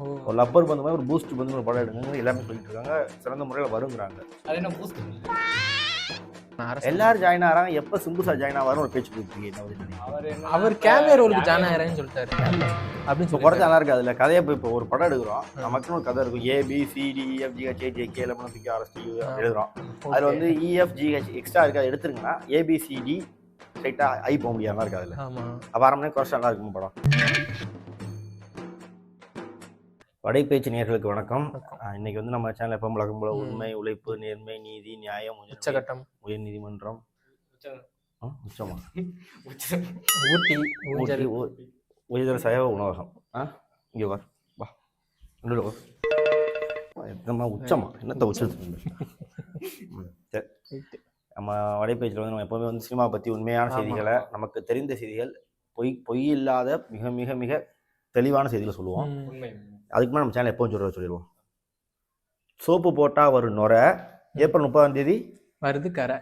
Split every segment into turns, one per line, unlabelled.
ஒரு லப்பர் பந்து மாதிரி ஒரு பூஸ்ட் பந்து ஒரு படம் எடுங்க எல்லாமே சொல்லிட்டு இருக்காங்க. சிறந்த முறையில் வருங்கிறாங்க.
அது என்ன பூஸ்ட்?
எல்லாரும் ஜாயின் ஆகிறாங்க. எப்போ சிம்பு சார் ஜாயின் ஆவாருன்னு ஒரு பேச்சு போயிட்டு
அவர் கேமியோ ரோலுக்கு ஜாயின் ஆகிறேன்னு சொல்லிட்டாரு அப்படின்னு சொல்லி
குறைச்ச நல்லா இருக்கு. அதில் கதையை இப்போ ஒரு படம் எடுக்கிறோம், நமக்குன்னு ஒரு கதை இருக்கும். ABCDEFGHJK LMNOPQRST எழுதுறோம். அதில் வந்து EFGH எக்ஸ்ட்ரா இருக்கு, அதை எடுத்துருங்கன்னா ABCD ஸ்ட்ரைட்டாக ஐ போக முடியாமல் இருக்கு. அதில் அப்போ ஆரம்பமே குறைச்சா நல்லா இருக்கும் படம். வடைப்பேச்சு நேயர்களுக்கு வணக்கம். இன்னைக்கு வந்து நம்ம சேனல் எப்போ வழக்கம் போல உண்மை, உழைப்பு, நேர்மை, நீதி, நியாயம்,
உச்சகட்டம்,
உயர் நீதிமன்றம், உச்சமா
ஊட்டி,
உயர்தர சைவ உணவகம். இங்கே வா வா என்னம்மா உச்சமா என்னத்த உச்சத்து. சரி, நம்ம வடைப்பேச்சில் வந்து நம்ம எப்போவுமே வந்து சினிமா பற்றி உண்மையான செய்திகளை, நமக்கு தெரிந்த செய்திகள், பொய் இல்லாத மிக மிக மிக தெளிவான செய்திகளை சொல்லுவோம். அதுக்கு மேலே நம்ம சேனல் எப்போவும் சொல்லிடுவோம். சோப்பு போட்டால் வரும் நுரை, ஏப்ரல் 30
வருது கரை.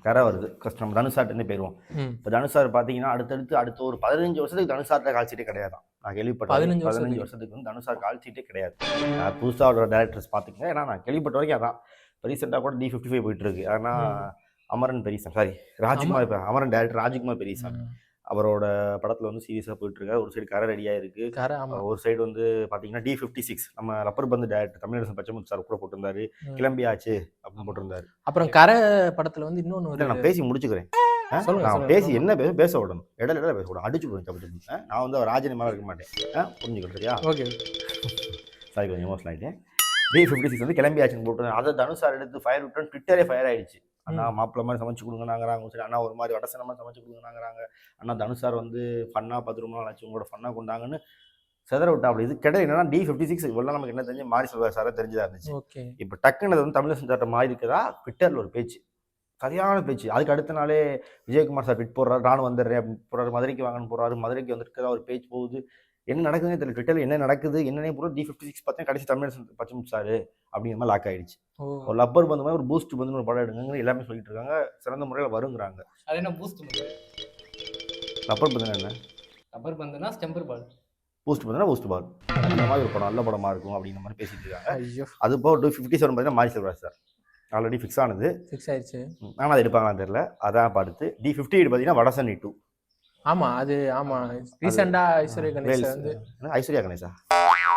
கரை வருது. கஷ்டம். நம்ம தனுஷார்ட்டே போயிடுவோம். இப்போ தனுஷார் பார்த்தீங்கன்னா அடுத்த ஒரு 15 வருஷத்துக்கு தனுஷார்ட்ட கால்சீட்டே கிடையாது. நான் கேள்விப்பட்டேன் 15 வருஷத்துக்கு வந்து தனுஷார் கால்சீட்டே கிடையாது. புதுசாக அவரோட டேரக்டர்ஸ் பார்த்துக்கங்க. ஏன்னா நான் கேள்விப்பட்ட வரைக்கும் அதான். இப்போ ரீசெண்டாக கூட D55 போயிட்டு இருக்கு. ஆனால் அமரன் பெரியசாமி, சாரி ராஜ்குமார், இப்போ அமரன் டேரக்டர் ராஜ்குமார் பெரியசாமி அவரோட படத்தில் வந்து சீரியஸாக போயிட்டு இருக்காரு. ஒரு சைடு கரை ரெடியாக இருக்கு, ஒரு சைடு வந்து பார்த்தீங்கன்னா D56 நம்ம ரப்பர் பந்து டேரக்டர் தமிழரசன் பச்சைமுத்து சார் கூட போட்டிருந்தாரு, கிளம்பியாச்சு அப்படின்னு போட்டிருந்தாரு.
அப்புறம் கரை படத்தில் வந்து இன்னொன்று
நான் பேசி முடிச்சுக்கிறேன். நான் பேசி என்ன பேச விடணும், இடையில பேச விடணும், அடிச்சு விடுவேன் தப்பு. நான் வந்து ராஜனி மேலே இருக்க மாட்டேன், புரிஞ்சுக்கிட்டு சரியா?
ஓகே,
சாரி கொஞ்சம் எமோஷனல் ஆகிட்டேன். D56 வந்து கிளம்பியாச்சுன்னு போட்டு அதை தனுஷார் எடுத்து ஃபயர் விட்டு ட்விட்டரே ஃபயர் ஆயிடுச்சு. அண்ணா மாப்பிள்ள மாதிரி சமைச்சு கொடுங்கன்னாங்கிறாங்க, சரி அண்ணா ஒரு மாதிரி வடசனமாக சமைச்சு கொடுங்கன்னாங்கிறாங்க, அண்ணா தனுஷார் வந்து ஃபன்னாக 10 ரூபா ஆச்சு உங்களோட ஃபன்னாக கொண்டாங்கன்னு செதற விட்டா. அப்படி இது கிடையாது. என்னன்னா D56 இவ்வளோ நமக்கு என்ன தெரிஞ்சு மாரி செல்வா சாரா தெரிஞ்சதா இருந்துச்சு. இப்போ டக்குன்னு வந்து தமிழரசன் சார்ட்ட மாறி இருக்குதா, ட்விட்டரில் ஒரு பேச்சு, சரியான பேச்சு. அதுக்கு அடுத்த நாளே விஜயகுமார் சார் ட்விட் போடுறாரு, நானும் வந்துடுறேன் அப்படின்னு போடுறாரு, மதுரைக்கு வாங்கன்னு போடுறாரு, மதுரைக்கு வந்துருக்கதா ஒரு பேச்சு போகுது. என்ன நடக்குதுன்னு தெரியல, ட்விட்டரில் என்ன நடக்குது என்னன்னே பூரா D56 பார்த்தேன். கடைசி தமிழரசன் பச்சைமுத்து சார் அப்படிங்கிற மாதிரி லாக் ஆயிடுச்சு. ஒரு லப்பர் பந்து மாதிரி ஒரு பூஸ்ட் பந்து ஒரு படம் எடுங்க எல்லாமே சொல்லிட்டு இருக்காங்க. சிறந்த முறையில் வருங்கிறாங்க.
அது என்ன பூஸ்ட்?
லப்பர் பந்து என்ன?
லப்பர் பந்துனா ஸ்டெம்பர் பால்,
பூஸ்ட் பந்துனா பூஸ்ட் பால். அந்த மாதிரி ஒரு படம் நல்ல படமா இருக்கும் அப்படிங்கிற மாதிரி பேசிட்டு இருக்காங்க. அது போக 257 பார்த்தீங்கன்னா மாரி செல்வராஜ் சார் ஆல்ரெடி ஃபிக்ஸ் ஆனது,
ஃபிக்ஸ் ஆயிடுச்சு.
ஆனால் அது எடுப்பாங்களான்னு தெரியல. அதான் பார்த்து D58 பார்த்தீங்கன்னா வடசனி 2.
ஆமா, அது ஆமா ரீசெண்டா ஐஸ்வர்யா கணேஷ் வந்து
ஐஸ்வர்யா கணேஷா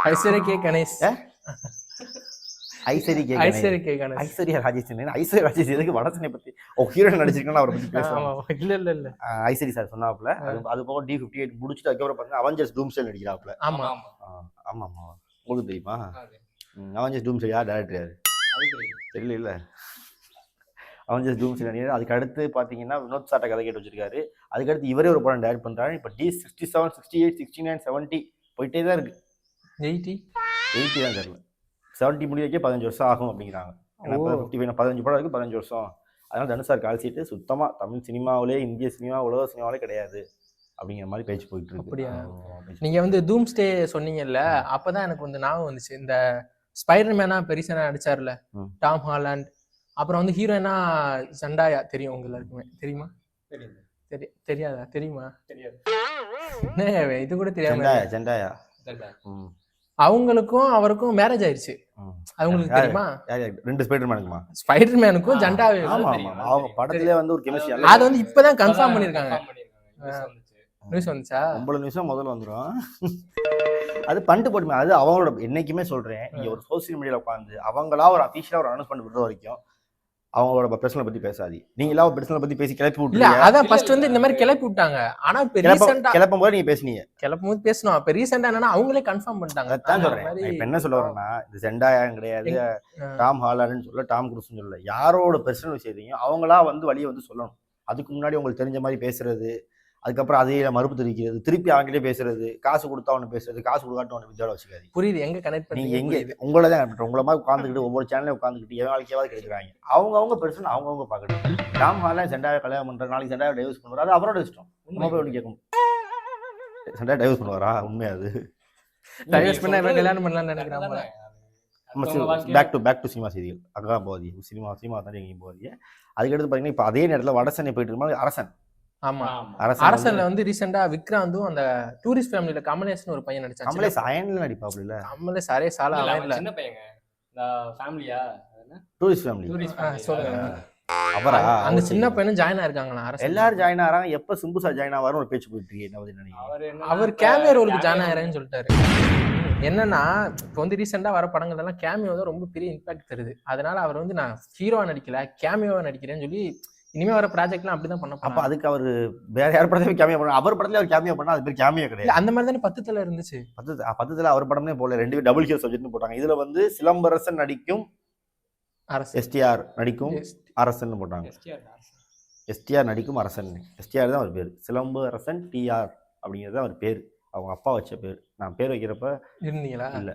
ஐஸ்வர்யா கே கணேஷ்
ஐஸ்வர்யா ராஜேஷ் எதுக்கு வடசனை பத்தி ஹீரோயின் நடிச்சிருக்கேன்னு அவரை பத்தி பேசுவாங்க.
இல்ல
ஐஸ்வர்யா சார் சொன்னாப்புல. அது போக D58 முடிச்சுட்டு அதுக்கப்புறம் பார்த்தீங்கன்னா அவெஞ்சர்ஸ் டூம்ஸ்டே நடிக்கிறாப்புல.
ஆமா
உங்களுக்கு தெரியுமா அவெஞ்சர்ஸ் டூம்ஸ்டே யார் டேரக்டர்? யாரு தெரியல. அவெஞ்சர்ஸ் டூம்ஸ்டே நடிகர். அதுக்கு அடுத்து பார்த்தீங்கன்னா வினோத் சார்ட்ட கதை கேட்டு வச்சிருக்காரு. அதுக்கடுத்து இவரே ஒரு படம் டைரக்ட் பண்றாரு. இப்போ D67 68 69 70 போயிட்டே தான் இருக்கு. 80 தான் தெரியல. 70 முடியக்கே 15 வருஷம் ஆகும் அப்படிங்கிறாங்க. ஏன்னா 15 படம் இருக்கு, 15 வருஷம். அதனால தனுஷார் கால் சீட்டு சுத்தமா தமிழ் சினிமாவிலே, இந்திய சினிமா, உலக சினிமாவிலே கிடையாது அப்படிங்கிற மாதிரி பேச்சு போயிட்டு இருக்கு.
அப்படியா? நீங்க வந்து டூம்ஸ்டே சொன்னீங்கல்ல, அப்பதான் எனக்கு வந்து ஞாபகம் வந்துச்சு. இந்த ஸ்பைடர்மேனா பெரிசனா நடிச்சார்ல டாம் ஹாலண்ட், அப்புறம் வந்து ஹீரோயினா ஜண்டாயா, தெரியும் உங்க எல்லாருக்குமே? தெரியுமா? தெரியாதா? தெரியுமா? இது கூட தெரியாம
ஜண்டாயா
அவங்களுக்கும் அவருக்கும் மேரேஜ் ஆயிடுச்சு. அவங்களுக்கு தெரியுமா?
ரெண்டு ஸ்பைடர்மேனுக்குமா?
ஸ்பைடர்மேனுக்கும் ஜண்டாவே.
அவங்க படத்திலே வந்து ஒரு கெமிஸ்ட்ரி.
அது வந்து இப்பதான் கன்ஃபார்ம் பண்ணிருக்காங்க. நியூஸ் வந்துச்சா? 9
நிமிஷம் முதல்ல வந்துடும். அது பண்ணிட்டு போட்டுமே. அது அவங்களோட என்னைக்குமே சொல்றேன், நீங்க ஒரு சோசியல் மீடியால உட்காந்து அவங்களா ஒரு அஃபிஷியலா ஒரு அனௌன்ஸ் பண்ணி விடுற வரைக்கும் அவங்களோட பர்சனல் பத்தி பேசாதீங்க. நீங்களா பர்சனல் பத்தி பேசி கிளப்பி விட்டுல.
அதான் ஃபர்ஸ்ட் வந்து இந்த மாதிரி கிளப்பி விட்டாங்க. ஆனா இப்ப ரீசன்ட்டா
கிளப்பும் போது நீங்க பேசுனீங்க,
கிளப்பும் போது பேசணும். இப்ப ரீசன்ட்டா என்னன்னா அவங்களே கன்ஃபார்ம் பண்ணிட்டாங்க.
அதான் சொல்றேன். இப்ப என்ன சொல்ல வரேன்னா, இது செண்டாயான்னு கிடையாது, டாம் ஹாலண்ட்னு சொல்ல, டாம் குரூஸ்னு சொல்ல, யாரோட பர்சனல் விஷயத்தையும் அவங்களா வந்து வழியை வந்து சொல்லணும். அதுக்கு முன்னாடி உங்களுக்கு தெரிஞ்ச மாதிரி பேசுறது, அதுக்கப்புறம் அதையே மறுப்பு தெரிவிக்கிறது, திருப்பி அவங்களே பேசுறது, காசு கொடுத்தா ஒன்று பேசுறது, காசு கொடுக்காட்டு ஒன்று விஜயால வச்சுக்காது.
புரியுது? எங்க கனெக்ட் பண்ணி
நீங்க எங்க உங்களை தான் கனெக்ட். உங்களை மாதிரி உட்காந்துக்கிட்டு ஒவ்வொரு சேனலையும் உட்காந்துக்கிட்டு என் வாழ்க்கையாவது கிடைக்கிறாங்க. அவங்க பெருசு அவங்கவுங்க பார்க்கணும். டாம் ஹாலண்ட் செண்டாவை கல்யாணம் பண்ற, நாளைக்கு செண்டாவை டைவர்ஸ் பண்ணுவாரு, அது அவரோட இஷ்டம். உண்மை போய் ஒன்று கேட்கணும், செண்டாவை டைவர்ஸ் பண்ணுவாரா? உண்மையா? அது
டைவர்ஸ் பண்ண கல்யாணம் பண்ணலாம்னு நினைக்கிறாங்க.
பேக் டு சினிமா செய்திகள். அங்கதான் போகாதீங்க, சினிமா தான் எங்கேயும் போகாதீங்க. அதுக்கடுத்து பார்த்தீங்கன்னா இப்போ அதே நேரத்தில் வடசனை போயிட்டு இருக்கோம். அரசன்
ஆமா.
ஆமா.
அரசன்ல வந்து ரீசெண்டா விக்ராந்தும் அந்த டூரிஸ்ட் ஃபேமிலியில கமலேஷ்னு ஒரு பையன் நடிச்சான்.
கமலேஷ் அயன்ல நடிப்பாப்ல இல்ல,
கமலேஷ் அரே சாலா
இல்ல,
அவன்
அவன்
இல்ல.
சின்ன பையங்க. இந்த ஃபேமிலியா?
Tourist family.
டூரிஸ்ட்
சொல்லுங்க.
அவரா?
அந்த சின்ன பையனும் ஜாயின் ஆயிருக்காங்களா அரசன்?
எல்லாரும் ஜாயின் ஆறாங்க. எப்ப சிம்பு சார் ஜாயின் ஆவாருன்னு ஒரு பேச்சு போயிட்டு இருக்கு. என்ன பத்தி நினைக்கிறீங்க?
அவர் என்ன
அவர் கேமியோ ரோலுக்கு ஜாயின் ஆகிறேன்னு சொல்லிட்டாரு. என்னன்னா இப்போ வந்து ரீசெண்டா வர படங்கள் எல்லாம் கேமியோ தான் ரொம்ப பெரிய இம்பாக்ட் தருது. அதனால அவர் வந்து நான் ஹீரோவா நடிக்கல கேமியோவா நடிக்கிறேன்னு சொல்லி இனிமே வர ப்ராஜெக்ட்லாம் அப்படிதான் பண்ண
அப்ப
போறாங்க.
அதுக்கு அவர் வேற யார் படத்தையும் கேமியோ பண்ணா, அவர் படத்துல அவர் கேமியோ பண்ணா அது பேர் கேமியோ
இல்ல
கிடையாது.
அந்த மாதிரி தானே 10த்துல இருந்துச்சு.
பத்தத்துல அவர் படமே போல, 2 டபுள் ஹீரோ சப்ஜெக்ட்னு போட்டாங்க. இதுல வந்து சிலம்பரசன் நடிக்கும்,
அரசன்
எஸ்டிஆர் நடிக்கும் அரசன் போட்டாங்க.
எஸ்டிஆர்
எஸ்டிஆர் நடிக்கும் அரசன். எஸ்டிஆர் தான் அவர் பேர். சிலம்பு அரசன் டிஆர் அப்படிங்கிறது அவர் பேர். அவங்க அப்பா வச்ச பேர். நான் பேர் வைக்கிறப்ப
இருந்தீங்களா?
இல்ல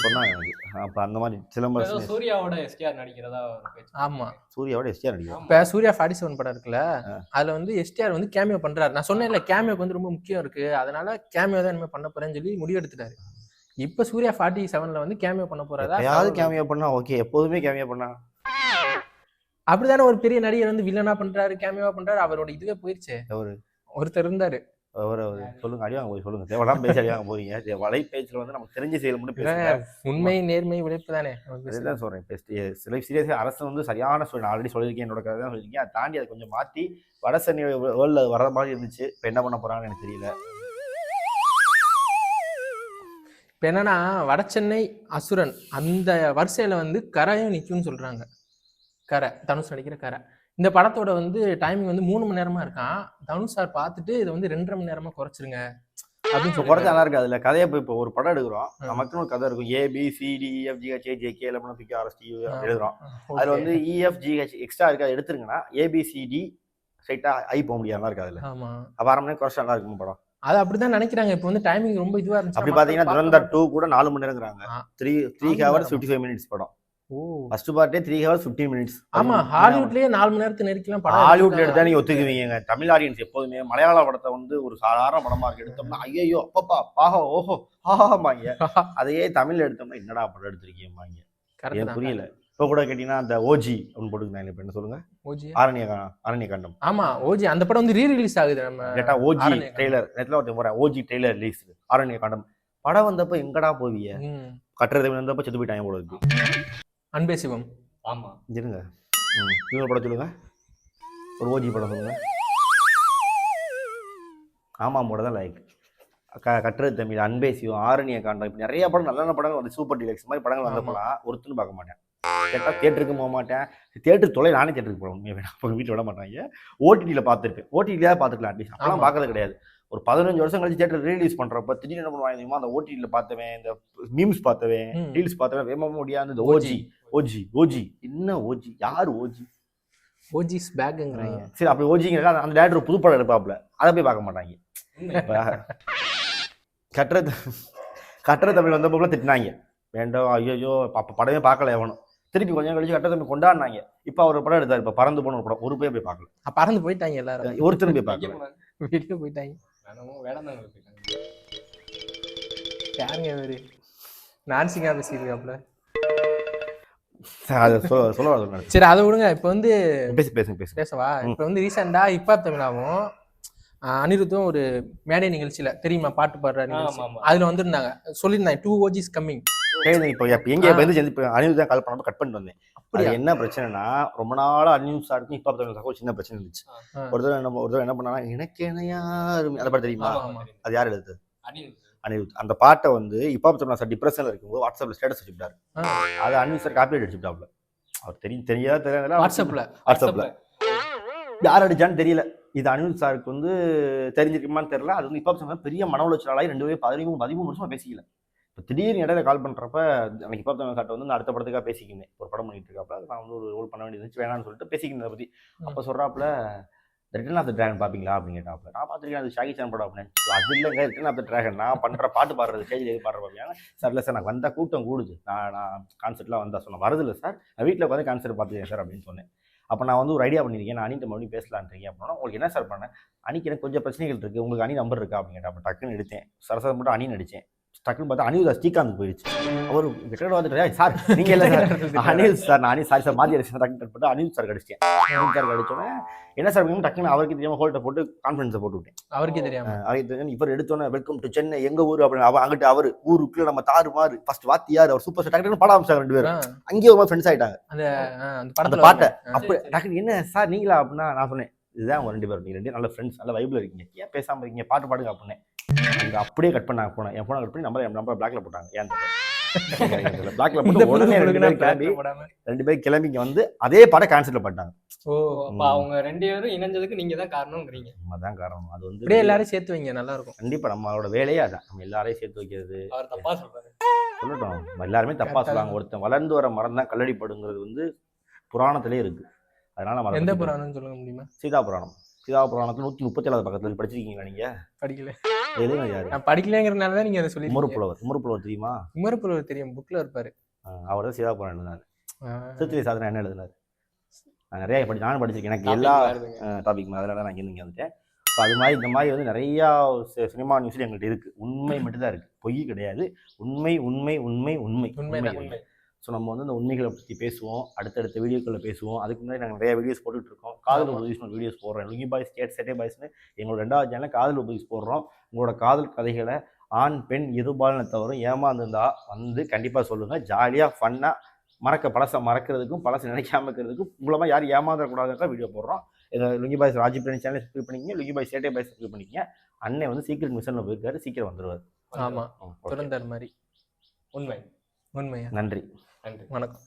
சொன்னாங்க எனக்கு. அப்ப அந்த மாதிரி சிலம்பரசன்
சூர்யாவோட எஸ்டிஆர் நடிக்கிறதா ஒரு பேச்சு.
ஆமா.
சூர்யாவோட எஸ்டிஆர் நடிக்கும்.
இப்ப சூர்யா 47 படம் இருக்குல்ல, அதுல வந்து எஸ்டிஆர் வந்து கேமியோ பண்றாரு. நான் சொன்னேன்ல கேமியோக்கு வந்து ரொம்ப முக்கியம் இருக்கு, அதனால கேமியோ தான் இனிமே பண்ண போறேன்னு சொல்லி முடிவெடுத்துட்டாரு. இப்ப சூர்யா 47ல வந்து கேமியோ பண்ண போறாரா?
யாவது கேமியோ பண்ணா ஓகே, எப்போதுமே கேமியோ பண்ணா
அப்படிதானே ஒரு பெரிய நடிகர் வந்து வில்லனா பண்றாரு கேமியோவா பண்றாரு. அவரோட இதுவே போயிருச்சு. ஒருத்தர் இருந்தாரு
அவர் சொல்லுங்க, அடிவாங்க போய் சொல்லுங்க. தேவையெல்லாம் பேசி அடிவாங்க போறீங்க. வலை பேச்சுல வந்து நமக்கு தெரிஞ்ச செயல் மட்டும் பேசுங்க.
உண்மை நேர்மை உழைப்பு தானே.
அதுதான் சொல்றேன். சில சீரியஸா அரசு வந்து சரியான சொல்லி நான் ஆல்ரெடி சொல்லியிருக்கேன், என்னோட கதை தான் சொல்லியிருக்கேன். அதை தாண்டி அதை கொஞ்சம் மாத்தி வட சென்னை வேர்ல்ட்ல வர மாதிரி இருந்துச்சு. இப்போ என்ன பண்ண போறாங்கன்னு எனக்கு தெரியல.
இப்ப என்னன்னா வடசென்னை அசுரன் அந்த வரிசையில வந்து கரையும் நிக்கும்னு சொல்றாங்க. கரை தனுஷ் நடிக்கிற கரை. இந்த படத்தோட வந்து டைமிங் வந்து 3 மணி நேரமா இருக்கான். தனுஷ் சார் பார்த்துட்டு இதை வந்து 2.5 மணி நேரமா குறைச்சிருங்க அப்படின்னு சொல்லி
குறைச்சா நல்லா இருக்கு. அதுல கதையை இப்போ ஒரு படம் எடுக்கிறோம், நமக்குன்னு ஒரு கதை இருக்கும். ABCDEFGHJK LMNOPQRST எழுதுறோம். அதுல வந்து EFGH எக்ஸ்ட்ரா இருக்கு, அதை எடுத்துருங்கன்னா ABCD ஸ்ட்ரைட்டா ஐ போக முடியாம இருக்கு. அதுல
ஆமா
அப்ப 1/2 மணி நேரம் குறைச்சா நல்லா இருக்கும் படம்.
அது அப்படிதான் நினைக்கிறாங்க. இப்போ வந்து டைமிங் ரொம்ப இதுவா இருந்துச்சு.
அப்படி பாத்தீங்கன்னா துரந்தர் 2 கூட 4 மணி நேரங்கிறாங்க. 3 hours 55 minutes படம்.
ஓ
ஃபர்ஸ்ட் பார்ட்டே 3 hours 15 minutes.
ஆமா ஹாலிவுட்லயே 4 மணி நேரத்துக்கு நெருக்கலாம் படம்.
ஹாலிவுட்ல எடுத்தா நீங்க ஒத்துக்குவீங்க. தமிழ் ஆடியன்ஸ் எப்போதுமே மலையாள படத்தை வந்து ஒரு சாதாரண படமா இருக்கு எடுத்தோம்னா ஐயோ அப்பப்பா பாஹோ ஓஹோ ஆஹாமாங்க. அதையே தமிழ்ல எடுத்தோம்னா என்னடா படம் எடுத்திருக்கீங்க ஏன் புரியல. இப்போ கூட கேட்டீங்கன்னா அந்த ஓஜி அப்படின்னு போட்டுருந்தாங்க. இப்போ என்ன சொல்லுங்க,
ஓஜி
ஆரண்ய காண்டம்.
ஆமா ஓஜி அந்த படம் வந்து ரீ-ரிலீஸ் ஆகுது. நம்ம
கேட்டா ஓஜி ட்ரெய்லர் நேத்துல ஒருத்தன் போறேன், ஓஜி ட்ரெய்லர் ரிலீஸ் ஆரண்ய காண்டம். படம் வந்தப்ப எங்கடா போவீங்க, கட்டுறது வந்தப்ப செத்து போயிட்டாங்க போல இருக்கு.
அன்பே சிவம்.
ஆமா
இருங்க இன்னொரு படம் சொல்லுங்க, ஒரு ஓஜி படம் சொல்லுங்க. ஆமா போட தான் லைக் கட்டுறது தமிழ், அன்பே சிவம், ஆரண்ய காண்டம், இப்படி நிறைய படம் நல்ல நல்ல படங்கள் வந்து சூப்பர் டீலக்ஸ் மாதிரி படங்கள் வந்தப்பலாம் ஒருத்தன்னு பார்க்க மாட்டேன். கேட்டால் தியேட்டருக்கு போக மாட்டேன். தியேட்டர் தொலை நானே தியேட்டருக்கு போகிறேன். உண்மையாக வேணாம், அப்போ வீட்டில் விட மாட்டாங்க. ஓடிடியில் பார்த்துருக்கேன். ஓடிடியாக பார்த்துக்கலாம். அட்லீஸ்ட் அப்பெல்லாம் பார்க்கறது கிடையாது. ஒரு 15 வருஷம் கழிச்சு தியேட்டர் ரிலீஸ் பண்ணுறப்ப திடீர்னு என்ன பண்ணுவாங்க தெரியுமா, அந்த ஓடிடியில் பார்த்தவன், இந்த மீம்ஸ் பார்த்தவன், ரீல்ஸ் பார்த்தவன் வேமா முடியாது. இந்த ஓஜி ஓஜி ஓஜி என்ன ஓஜி, யார் ஓஜி,
ஓஜிஸ் பேக்குங்கிறாங்க.
சரி அப்படி ஓஜிங்கிற அந்த டேரக்டர் புது படம் எடுப்பாப்புல, அதை போய் பார்க்க மாட்டாங்க. கட்டுற தமிழ் வந்தப்போ திட்டினாங்க, வேண்டாம் ஐயோ அப்போ படமே பார்க்கல எவனும். திருப்பி கொஞ்சம் கழிச்சு கட்ட தமிழ் கொண்டாடினாங்க. இப்போ அவர் படம் எடுத்தார், இப்போ பறந்து போன ஒரு படம், ஒரு போய் பார்க்கல.
பறந்து போயிட்டாங்க எல்லாரும்,
ஒருத்தரும் போய் பார்க்கல,
வீட்டுக்கு போயிட்டாங்க.
வேடந்தாங்க போயிட்டாங்க.
யாருங்க இவரு நான்சிங்கா பேசியிருக்காப்ல.
சொல்ல
சரி அதை விடுங்க. இப்போ வந்து
பேசவா.
இப்போ வந்து ரீசெண்டா இப்ப தமிழாவும் அனிருத்தும் ஒரு மேடை நிகழ்ச்சியில தெரியுமா பாட்டு பாடுற நிகழ்ச்சி, அதுல வந்துருந்தாங்க, சொல்லியிருந்தாங்க 2 OGs கம்மிங்.
இப்போ எங்க அனிருத் தான் கால் பண்ணப்ப கட் பண்ணிட்டு வந்தேன். அது என்ன பிரச்சனைனா, ரொம்ப நாளா அனிருத் சாருக்கும் இப்ப தமிழுக்கும் ஒரு சின்ன பிரச்சனை இருந்துச்சு. ஒரு தடவை என்ன பண்ணா, எனக்கு என்ன யாருமே அந்த பாட்டு தெரியுமா, அது யார் எழுதுது, அனிருத். அந்த பாட்டை வந்து இப்ப தமிழ் சார் டிப்ரெஷன்ல இருக்கும்போது வாட்ஸ்அப்ல ஸ்டேட்டஸ் வச்சுட்டாரு. அது அனிருத் சார் காப்பி அடிச்சுட்டாப்ல. அவர் தெரியாத வாட்ஸ்அப்ல யார் அடிச்சான்னு தெரியல. இது அனிருத் சாருக்கு வந்து தெரிஞ்சிருக்குமான்னு தெரியல. அது வந்து இப்ப பெரிய மன உளைச்சலாகி 2 பேரும் 13 வருஷமா பேசிக்கல. இப்போ திடீர்னு இடையில கால் பண்ணுறப்ப எனக்கு இப்போ தமிழ் சார்ட்ட வந்து அடுத்த படத்துக்காக பேசிக்கினேன். ஒரு படம் பண்ணிட்டு இருக்காப்புல, நான் வந்து ஒரு ரோல் பண்ண வேண்டியது இருந்துச்சு, வேணான்னு சொல்லிட்டு பேசிக்கிறத பற்றி. அப்போ சொல்கிறாப்புல ரிட்டர்ன் ஆஃப் த ட்ராகன் பார்ப்பீங்களா அப்படின்னு கேட்டாப்புல. நான் பார்த்துருக்கேன், அது ஷாகி சான் படம் அப்படின்னு. அது இல்லைங்க, ரிட்டர்ன் ஆஃப் த ட்ராகன் நான் பண்ணுற பாட்டு பாடுறது ஸ்டேஜில் எது பாடுற பார்ப்பீங்க சார். இல்லை சார், நான் வந்தால் கூட்டம் கூடுது, நான் கான்சர்ட்லாம் வந்தால் சொன்னேன், வருதில்லை சார், நான் வீட்டில் உட்காந்து கான்சர்ட் பார்த்துக்கேன் சார் அப்படின்னு சொன்னேன். அப்போ நான் வந்து ஒரு ஐடியா பண்ணியிருக்கேன், நான் அணிட்ட மறுபடியும் பேசலான்னு இருக்கேன் அப்படின்னா, உங்களுக்கு என்ன சார் பண்ணேன், அணிக்கு எனக்கு கொஞ்சம் பிரச்சனைகள் இருக்குது, உங்களுக்கு அணி நம்பர் இருக்கா அப்படின்னு கேட்டேன். அப்போ டக்குன்னு எடுத்தேன், சரசரம் மட்டும் அணி நடித்தேன். டக்குன்னு பார்த்தா அனில் ஸ்ரீகாந்த் போயிடுச்சு. அவர் கிட்ட வந்துட்டு சார் நீங்க இல்லை சார் அனில் சார் நான் அனில் சாரி சார் மாதி அடிச்சு டக்குன்னு கட் பண்ணிட்டு அனில் சார் அடிச்சிட்டேன். அனில் சார் அடிச்சோன்னே என்ன சார் டக்குன்னு அவருக்கு தெரியாம ஹோல்ட்டை போட்டு கான்ஃபரன்ஸை போட்டு விட்டேன்.
அவருக்கே தெரியாம
அவருக்கு தெரியும் இவர் எடுத்தோன்னே வெல்கம் டு சென்னை எங்க ஊர் அப்படின்னு அங்கிட்டு அவர் ஊருக்குள்ள நம்ம தாறு மாறு ஃபர்ஸ்ட் வாத்தியார் அவர் சூப்பர் ஸ்டார் டக்குன்னு பாட ஆரம்பிச்சாங்க 2 பேரும். அங்கேயே ஒரு ஃப்ரெண்ட்ஸ் ஆயிட்டாங்க அந்த பாட்டை. அப்போ டக்குன்னு என்ன சார் நீங்களா அப்படின்னா நான் சொன்னேன் இதுதான் அவங்க 2 பேரும் நீங்க 2 நல்ல ஃப்ரெண்ட்ஸ் நல்ல வைப்ல இருக்கீங்க ஏன் பேசாம இருக்கீங்க பாட்டு பாடுங்க அப்படின்னு. அங்கே அப்படியே கட் பண்ணாங்க போனேன் என் ஃபோனை கட் பண்ணி நம்பர் பிளாக்ல போட்டாங்க. ஏன் பிளாக்ல போட்டு உடனே 2 பேரும் கிளம்பி இங்க வந்து அதே பாட்டை கேன்சல் பண்ணிட்டாங்க.
அவங்க 2 பேரும் இணைஞ்சதுக்கு நீங்க தான் காரணம்ங்கறீங்க.
அதான் காரணம். அது வந்து
அப்படியே எல்லாரும் சேர்த்து வைங்க நல்லா இருக்கும்.
கண்டிப்பா நம்மளோட வேலையே அதான் நம்ம எல்லாரையும் சேர்த்து வைக்கிறது.
அவர் தப்பா சொல்றாரு
சொல்லட்டும் எல்லாருமே தப்பா சொல்லுவாங்க. ஒருத்தன் வளர்ந்து வர மரம் தான் கல்லடிப்படுங்கிறது வந்து புராணத்திலே இருக்கு. அதனால நம்ம
எந்த புராணம்னு சொல்ல முடியுமா?
சீதா புராணம். சீதா புராணத்துல 137வது பக்கத்துல படிச்சிருக்கீங்களா நீங்க?
படிக்கல.
எதுவும் யாரு
நான் படிக்கலங்கிறதுனால தான் நீங்க அதை சொல்லி
குமரப்புலவர் தெரியுமா?
குமரப்புலவர் தெரியும், புக்ல இருப்பாரு.
அவர் தான் சீதா புராணம் எழுதினாரு. சித்திரை சாதனை என்ன எழுதினாரு? நான் நிறைய நானும் படிச்சிருக்கேன். எனக்கு எல்லா டாபிக் அதனால நான் இங்கே வந்துட்டேன். இப்போ அது மாதிரி இந்த மாதிரி வந்து நிறையா சினிமா நியூஸ்ல எங்கள்கிட்ட இருக்கு. உண்மை மட்டும்தான் இருக்கு, பொய் கிடையாது. உண்மை உண்மை உண்மை உண்மை உண்மை. ஸோ நம்ம வந்து இந்த உண்மைகளை பற்றி பேசுவோம், அடுத்தடுத்த வீடியோக்களில் பேசுவோம். அதுக்கு முன்னாடி நாங்கள் நிறைய வீடியோஸ் போட்டுட்டு இருக்கோம். காதல் உபதேசம் வீடியோஸ் போடுறோம். லுங்கி பாய்ஸ் சேட்டே பாய்ஸ்னு எங்களோட 2வது சேனல் காதல் உபதேசம் போடுறோம். உங்களோட காதல் கதைகளை ஆண் பெண் இருபாலின தவறும் ஏமாந்துருந்தா வந்து கண்டிப்பாக சொல்லுங்கள். ஜாலியாக ஃபன்னாக பழசை மறக்கிறதுக்கும் பழசை நினைக்காம இருக்கிறதுக்கும் மூலமாக யாரும் ஏமாந்துடக்கூடாதுன்ற வீடியோ போடுறோம். எங்கள் lungi boys Raji Prani channel subscribe பண்ணிக்கங்க. லுங்கி பாய்ஸ் சேட்டே பாய்ஸ் சப்ஸ்கிரைப் பண்ணிக்கங்க. அண்ணன் வந்து சீக்கிரம் மிஷனில் போயிருக்காரு, சீக்கிரம் வந்துடுவார்.
ஆமாம், துறந்தார் மாதிரி.
உண்மை
உண்மையா?
நன்றி
வணக்கம்.